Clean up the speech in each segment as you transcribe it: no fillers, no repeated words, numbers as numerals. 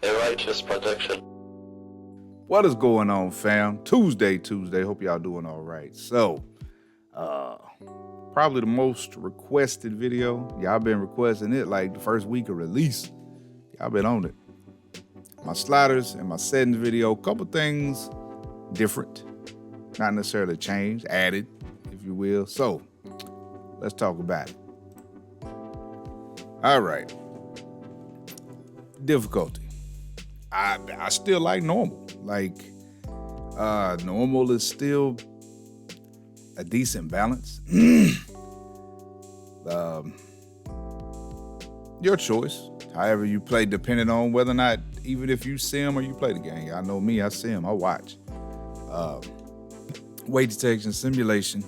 A righteous projection. What is going on, fam? Tuesday. Hope y'all doing all right. So, probably the most requested video. Y'all been requesting it like the first week of release. Y'all been on it. My sliders and my settings video, couple things different. Not necessarily changed, added, if you will. So, let's talk about it. All right. Difficulty. I still like normal. Like, normal is still a decent balance. Your choice. However you play, depending on whether or not, even if you sim or you play the game. Y'all know me, I sim, I watch. Weight detection, simulation.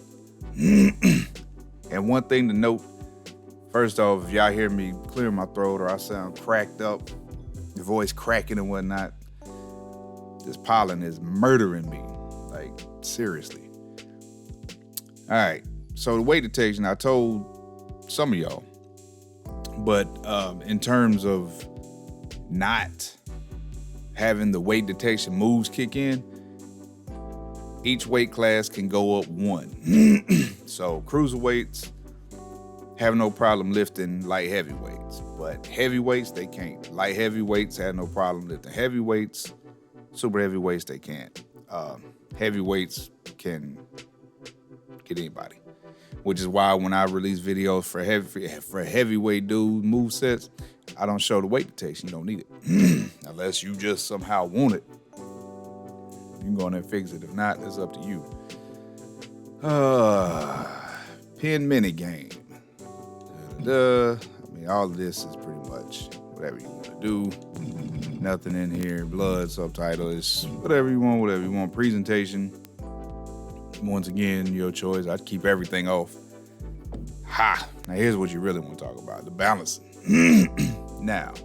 And one thing to note, first off, if y'all hear me clear my throat or I sound cracked up, the voice cracking and whatnot, this pollen is murdering me, like seriously. All right, so the weight detection, I told some of y'all, but in terms of not having the weight detection moves kick in, each weight class can go up one. So cruiserweights have no problem lifting light heavyweights, but heavyweights, they can't. Light heavyweights have no problem lifting heavyweights. Super heavyweights, they can't. Heavyweights can get anybody, which is why when I release videos for heavyweight dude move sets, I don't show the weight detection. You don't need it unless you just somehow want it. You can go in there and fix it. If not, it's up to you. Pin mini game. I mean, all of this is pretty much whatever you want to do. Nothing in here. Blood, subtitle, is whatever you want. Presentation, once again, your choice. I'd keep everything off. Ha! Now here's what you really want to talk about, the balancing. Now,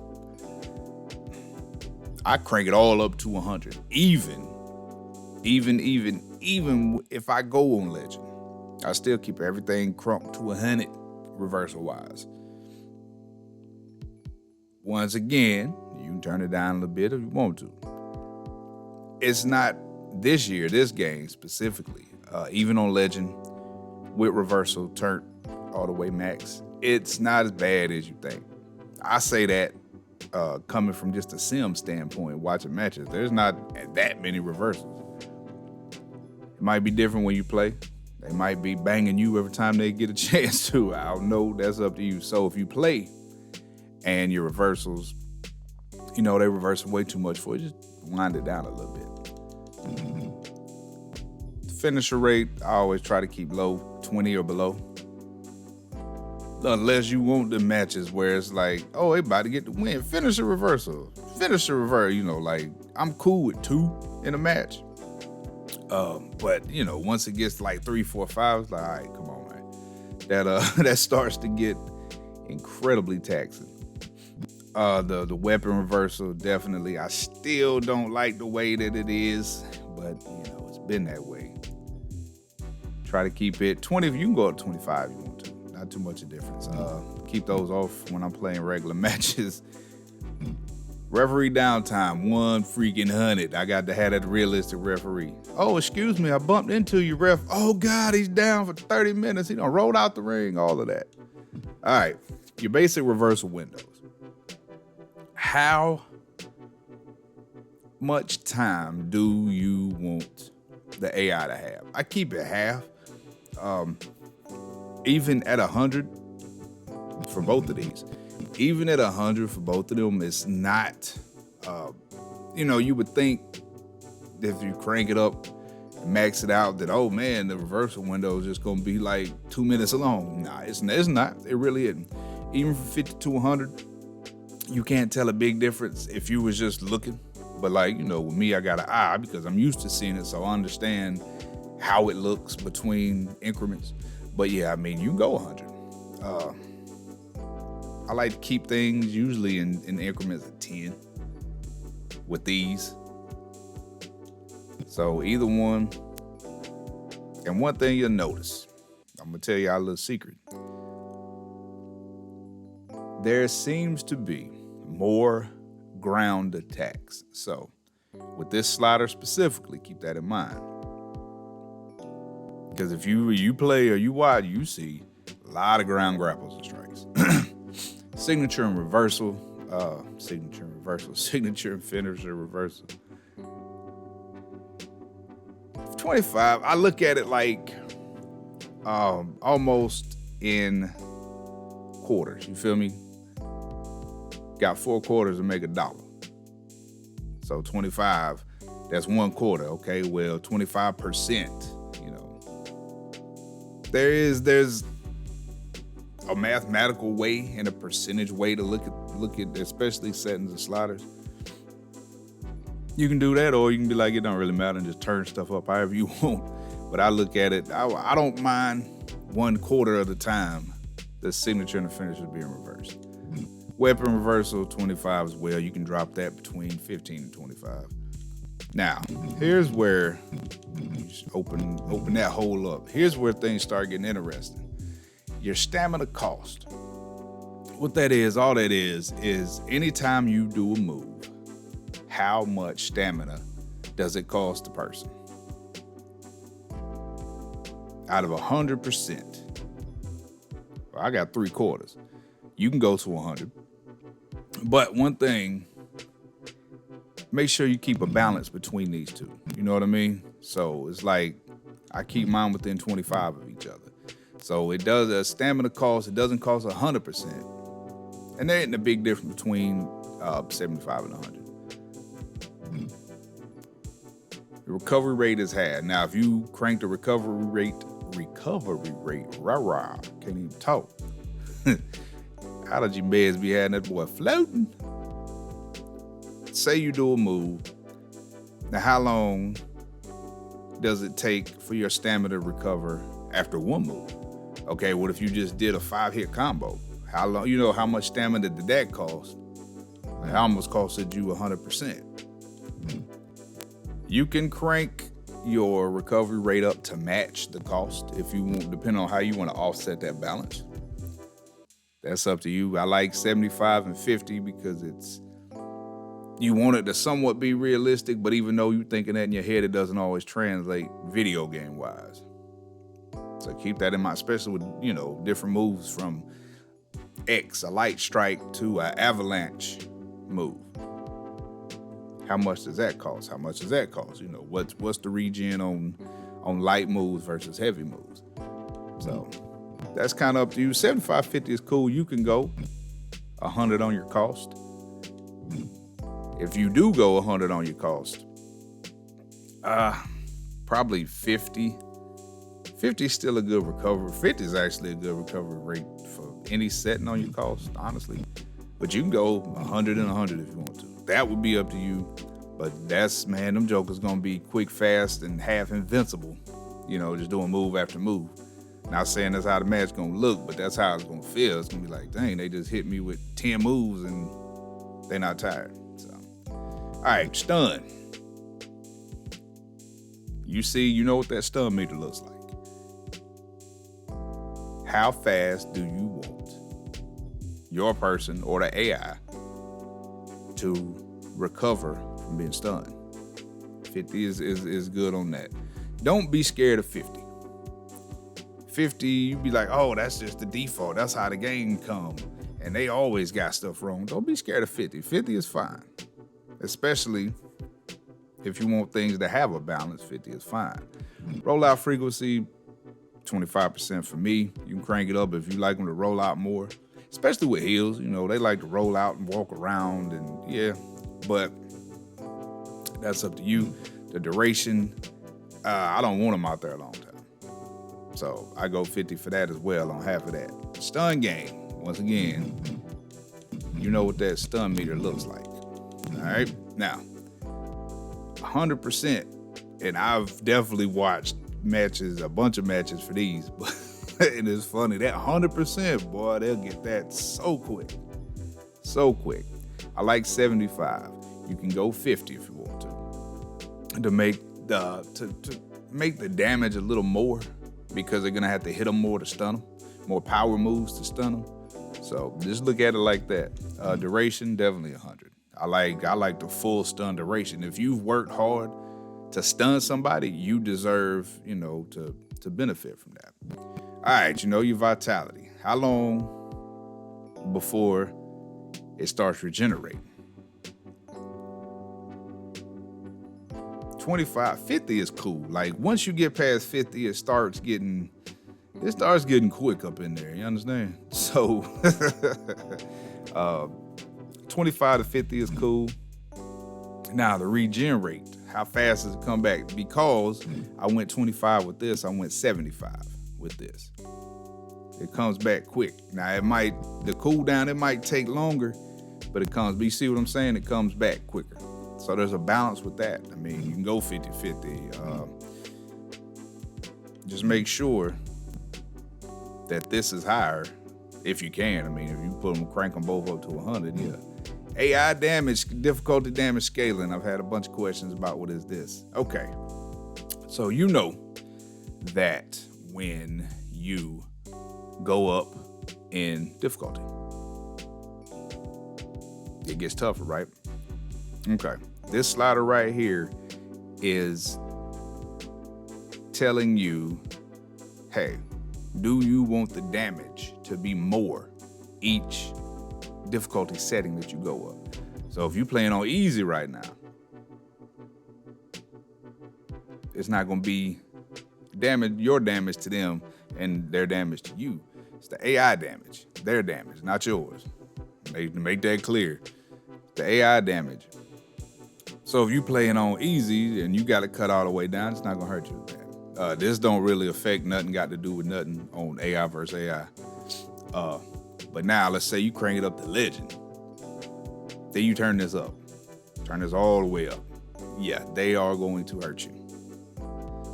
I crank it all up to 100. Even if I go on Legend, I still keep everything crunked to 100 reversal-wise. Once again, you can turn it down a little bit if you want to. It's not this year, this game specifically, even on Legend, with reversal turned all the way max, it's not as bad as you think. I say that coming from just a sim standpoint, watching matches, there's not that many reversals. It might be different when you play. They might be banging you every time they get a chance to. I don't know. That's up to you. So if you play and your reversals, they reverse way too much for you, just wind it down a little bit. Finisher rate, I always try to keep low, 20 or below. Unless you want the matches where it's like, oh, they about to get the win. Finish a reversal. Like I'm cool with 2 in a match. But once it gets like 3, 4, 5, it's like, all right, come on, man. That starts to get incredibly taxing. The weapon reversal, definitely. I still don't like the way that it is, but it's been that way. Try to keep it 20. If you can go up to 25, you want to. Not too much of a difference. Keep those off when I'm playing regular matches. Referee downtime, 1 freaking 100. I got to have that realistic referee. Oh, excuse me, I bumped into you, ref. Oh, God, he's down for 30 minutes. He done rolled out the ring, all of that. All right, your basic reversal windows. How much time do you want the AI to have? I keep it half. Even at 100 for both of these. Even at 100 for both of them, it's not, you would think that if you crank it up and max it out that, oh man, the reversal window is just going to be like 2 minutes long. Nah, it's not. It really isn't. Even from 50 to 100, you can't tell a big difference if you was just looking. But with me, I got an eye because I'm used to seeing it, so I understand how it looks between increments. But yeah, I mean, you can go 100. I like to keep things usually in increments of 10 with these. So either one. And one thing you'll notice, I'm going to tell y'all a little secret. There seems to be more ground attacks. So with this slider specifically, keep that in mind. Because if you play or you watch, you see a lot of ground grapples and strikes. Signature and reversal, signature and finisher reversal. 25, I look at it like almost in quarters. You feel me? Got 4 quarters to make $1. So 25, that's 1 quarter. Okay, well, 25%. There's a mathematical way and a percentage way to look at especially settings and sliders. You can do that, or you can be like, it don't really matter, and just turn stuff up however you want. But I look at it, I don't mind 1 quarter of the time the signature and the finisher being reversed. Weapon reversal, 25 as well. You can drop that between 15 and 25. Now, here's where you open that hole up. Here's where things start getting interesting. Your stamina cost. What that is, all that is anytime you do a move, how much stamina does it cost the person? Out of 100%, well, I got 3 quarters. You can go to 100. But one thing, make sure you keep a balance between these two. You know what I mean? So it's like I keep mine within 25 of each other. So it does a stamina cost. It doesn't cost 100%. And there ain't a big difference between 75 and 100. The recovery rate is high. Now, if you crank the recovery rate, rah, can't even talk. How did your meds be having that boy floating? Say you do a move. Now, how long does it take for your stamina to recover after 1 move? Okay, what if you just did a 5-hit combo? How long? You know how much stamina did that cost? It almost costed you 100%. You can crank your recovery rate up to match the cost if you want, depending on how you want to offset that balance. That's up to you. I like 75 and 50 because you want it to somewhat be realistic, but even though you're thinking that in your head, it doesn't always translate video game wise. So keep that in mind, especially with, different moves from X, a light strike, to an avalanche move. How much does that cost? How much does that cost? What's the regen on light moves versus heavy moves? So that's kind of up to you. 75-50 is cool. You can go 100 on your cost. If you do go 100 on your cost, probably 50. 50 is still a good recovery. 50 is actually a good recovery rate for any setting on your cost, honestly. But you can go 100 and 100 if you want to. That would be up to you. But them jokers gonna be quick, fast, and half invincible. Just doing move after move. Not saying that's how the match gonna look, but that's how it's gonna feel. It's gonna be like, dang, they just hit me with 10 moves and they're not tired. So, all right, stun. You know what that stun meter looks like. How fast do you want your person or the AI to recover from being stunned? 50 is good on that. Don't be scared of 50. 50, you be like, oh, that's just the default. That's how the game come. And they always got stuff wrong. Don't be scared of 50. 50 is fine. Especially if you want things to have a balance, 50 is fine. Rollout frequency, 25% for me. You can crank it up if you like them to roll out more. Especially with heels, they like to roll out and walk around, and yeah, but that's up to you. The duration, I don't want them out there a long time. So I go 50 for that as well on half of that. Stun game, once again, you know what that stun meter looks like. All right, now, 100%, and I've definitely watched a bunch of matches for these, but and it's funny, that 100%, boy, they'll get that so quick. I like 75. You can go 50 if you want to make the damage a little more, because they're gonna have to hit them more to stun them, more power moves to stun them. So just look at it like that. Duration, definitely 100. I like the full stun duration. If you've worked hard to stun somebody, you deserve, to benefit from that. All right, your vitality. How long before it starts regenerating? 25, 50 is cool. Like once you get past 50, it starts getting quick up in there. You understand? So 25 to 50 is cool. Now the regen rate, how fast does it come back? Because I went 25 with this, I went 75 with this. It comes back quick. Now the cooldown, it might take longer, but you see what I'm saying? It comes back quicker. So there's a balance with that. I mean, you can go 50-50. Just make sure that this is higher if you can. I mean, if you crank them both up to 100, yeah. AI damage, difficulty damage scaling. I've had a bunch of questions about what is this. Okay. So you know that when you go up in difficulty, it gets tougher, right? Okay. This slider right here is telling you, hey, do you want the damage to be more each difficulty setting that you go up? So if you're playing on easy right now, it's not going to be your damage to them and their damage to you. It's the AI damage, their damage, not yours. Make that clear. The AI damage. So if you playing on easy and you got to cut all the way down, it's not gonna hurt you with that. This don't really affect nothing, got to do with nothing on AI versus AI. But now let's say you crank it up to legend. Then you turn this up. Turn this all the way up. Yeah, they are going to hurt you.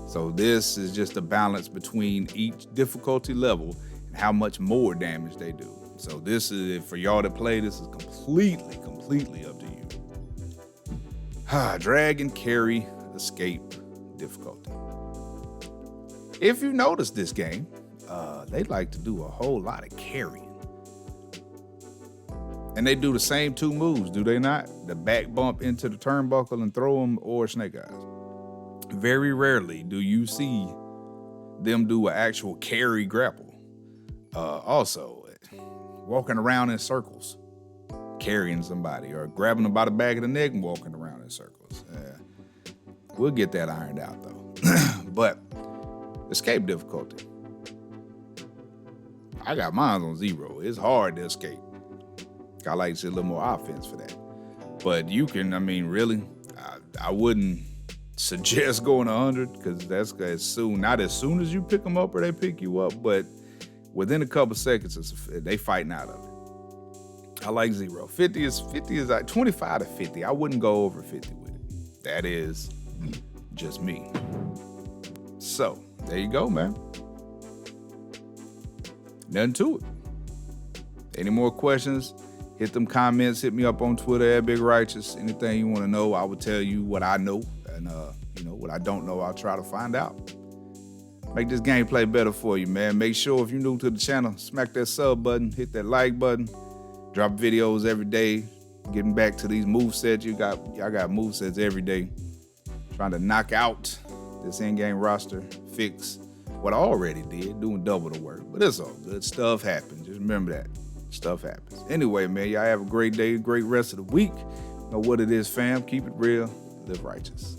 So this is just a balance between each difficulty level and how much more damage they do. So this is, for y'all that play, this is completely up to you. Drag and carry escape difficulty. If you notice this game, they like to do a whole lot of carrying. And they do the same two moves, do they not? The back bump into the turnbuckle and throw them, or snake eyes. Very rarely do you see them do an actual carry grapple. Also, walking around in circles, carrying somebody, or grabbing them by the back of the neck and walking around in circles. We'll get that ironed out though. But escape difficulty, I got mine on 0. It's hard to escape. I like to see a little more offense for that. But you can, really, I wouldn't suggest going 100 because that's not as soon as you pick them up or they pick you up, but within a couple seconds, they fighting out of it. I like 0. 50 is like 25 to 50. I wouldn't go over 50 with it. That is just me. So there you go, man. Nothing to it. Any more questions? Hit them comments. Hit me up on Twitter at Big Righteous. Anything you want to know, I will tell you what I know, and what I don't know, I'll try to find out. Make this gameplay better for you, man. Make sure if you're new to the channel, smack that sub button, hit that like button. Drop videos every day. Getting back to these movesets. Y'all got movesets every day. Trying to knock out this in-game roster. Fix what I already did, doing double the work. But it's all good. Stuff happens. Just remember that. Stuff happens. Anyway, man, y'all have a great day, great rest of the week. Know what it is, fam. Keep it real. Live righteous.